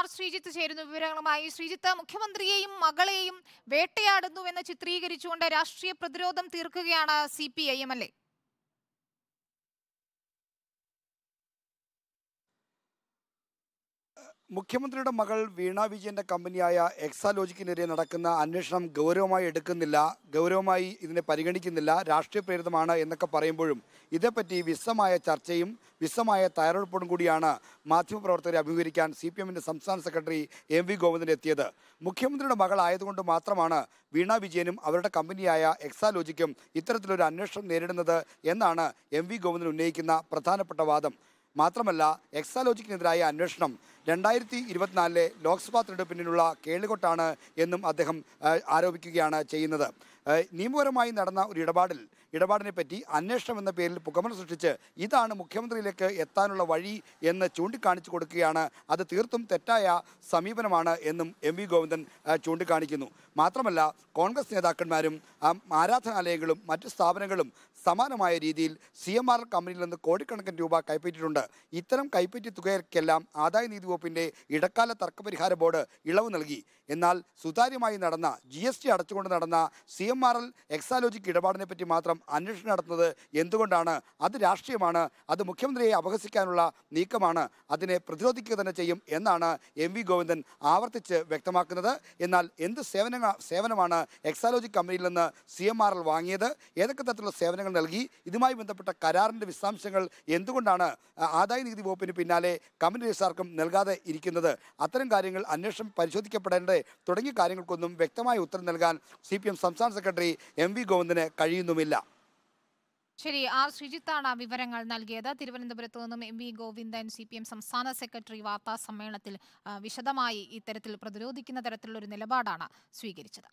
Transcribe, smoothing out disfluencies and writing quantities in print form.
R Sreejith ചേരുന്നു വിവരങ്ങളുമായി. ശ്രീജിത്ത്, മുഖ്യമന്ത്രിയെയും മകളെയും വേട്ടയാടുന്നുവെന്ന് ചിത്രീകരിച്ചുകൊണ്ട് രാഷ്ട്രീയ പ്രതിരോധം തീർക്കുകയാണ് CPIM അല്ലേ? മുഖ്യമന്ത്രിയുടെ മകൾ വീണ വിജയന്റെ കമ്പനിയായ എക്സാലോജിക്കിനെതിരെ നടക്കുന്ന അന്വേഷണം ഗൗരവമായി എടുക്കുന്നില്ല, ഗൗരവമായി ഇതിനെ പരിഗണിക്കുന്നില്ല, രാഷ്ട്രീയ പ്രേരിതമാണ് എന്നൊക്കെ പറയുമ്പോഴും ഇതേപ്പറ്റി വിശദമായ ചർച്ചയും വിശദമായ തയ്യാറെടുപ്പോടും കൂടിയാണ് മാധ്യമപ്രവർത്തകരെ അഭിമുഖീകരിക്കാൻ CPM-ന്റെ സംസ്ഥാന സെക്രട്ടറി MV ഗോവിന്ദൻ എത്തിയത്. മുഖ്യമന്ത്രിയുടെ മകൾ ആയതുകൊണ്ട് മാത്രമാണ് വീണ വിജയനും അവരുടെ കമ്പനിയായ എക്സാലോജിക്കും ഇത്തരത്തിലൊരു അന്വേഷണം നേരിടുന്നത് എന്നാണ് MV ഗോവിന്ദൻ ഉന്നയിക്കുന്ന പ്രധാനപ്പെട്ട വാദം. മാത്രമല്ല, എക്സാലോജിക്കിനെതിരായ അന്വേഷണം 2024 ലോക്സഭാ തെരഞ്ഞെടുപ്പിനുള്ള കേളികൊട്ടാണ് എന്നും അദ്ദേഹം ആരോപിക്കുകയാണ് ചെയ്യുന്നത്. നിയമപരമായി നടന്ന ഒരു ഇടപാടിനെ പറ്റി അന്വേഷണം എന്ന പേരിൽ പുകമറ സൃഷ്ടിച്ച് ഇതാണ് മുഖ്യമന്ത്രിയിലേക്ക് എത്താനുള്ള വഴി എന്ന് ചൂണ്ടിക്കാണിച്ചു കൊടുക്കുകയാണ്. അത് തീർത്തും തെറ്റായ സമീപനമാണ് എന്നും MV ഗോവിന്ദൻ ചൂണ്ടിക്കാണിക്കുന്നു. മാത്രമല്ല, കോൺഗ്രസ് നേതാക്കന്മാരും ആരാധനാലയങ്ങളും മറ്റ് സ്ഥാപനങ്ങളും സമാനമായ രീതിയിൽ CMR കമ്പനിയിൽ നിന്ന് കോടിക്കണക്കിന് രൂപ കൈപ്പറ്റിയിട്ടുണ്ട്. ഇത്തരം കൈപ്പറ്റിയ തുകയ്ക്കെല്ലാം ആദായ നികുതി വകുപ്പിൻ്റെ ഇടക്കാല തർക്കപരിഹാര ബോർഡ് ഇളവ് നൽകി. എന്നാൽ സുതാര്യമായി നടന്ന GST അടച്ചുകൊണ്ട് നടന്ന CMRL എക്സാലോജിക് ഇടപാടിനെ പറ്റി മാത്രം അന്വേഷണം നടത്തുന്നത് എന്തുകൊണ്ടാണ്? അത് രാഷ്ട്രീയമാണ്, അത് മുഖ്യമന്ത്രിയെ അപഹസിക്കാനുള്ള നീക്കമാണ്, അതിനെ പ്രതിരോധിക്കുക തന്നെ ചെയ്യും എന്നാണ് MV ഗോവിന്ദൻ ആവർത്തിച്ച് വ്യക്തമാക്കുന്നത്. എന്നാൽ എന്ത് സേവനമാണ് എക്സാലോജിക് കമ്പനിയിൽ നിന്ന് CMRL വാങ്ങിയത്? ഏതൊക്കെ തരത്തിലുള്ള സേവനങ്ങൾ നൽകി? ഇതുമായി ബന്ധപ്പെട്ട കരാറിൻ്റെ വിശദാംശങ്ങൾ എന്തുകൊണ്ടാണ് ആദായ നികുതി വകുപ്പിന് പിന്നാലെ കമ്പനി രജിസ്ട്രാർക്കും നൽകാതെ ഇരിക്കുന്നത്? അത്തരം കാര്യങ്ങൾ അന്വേഷണം പരിശോധിക്കപ്പെടേണ്ടത് തുടങ്ങിയ കാര്യങ്ങൾക്കൊന്നും വ്യക്തമായ ഉത്തരം നൽകാൻ CPM സംസ്ഥാന സെക്രട്ടറി MV ഗോവിന്ദന് കഴിയുന്നുമില്ല. ശരി, ആർ ശ്രീജിത്താണ് വിവരങ്ങൾ നൽകിയത്. തിരുവനന്തപുരത്ത് നിന്നും MV ഗോവിന്ദൻ CPM സംസ്ഥാന സെക്രട്ടറി വാർത്താ സമ്മേളനത്തിൽ വിശദമായി ഇത്തരത്തിൽ പ്രതിരോധിക്കുന്ന തരത്തിലുള്ള ഒരു നിലപാടാണ് സ്വീകരിച്ചത്.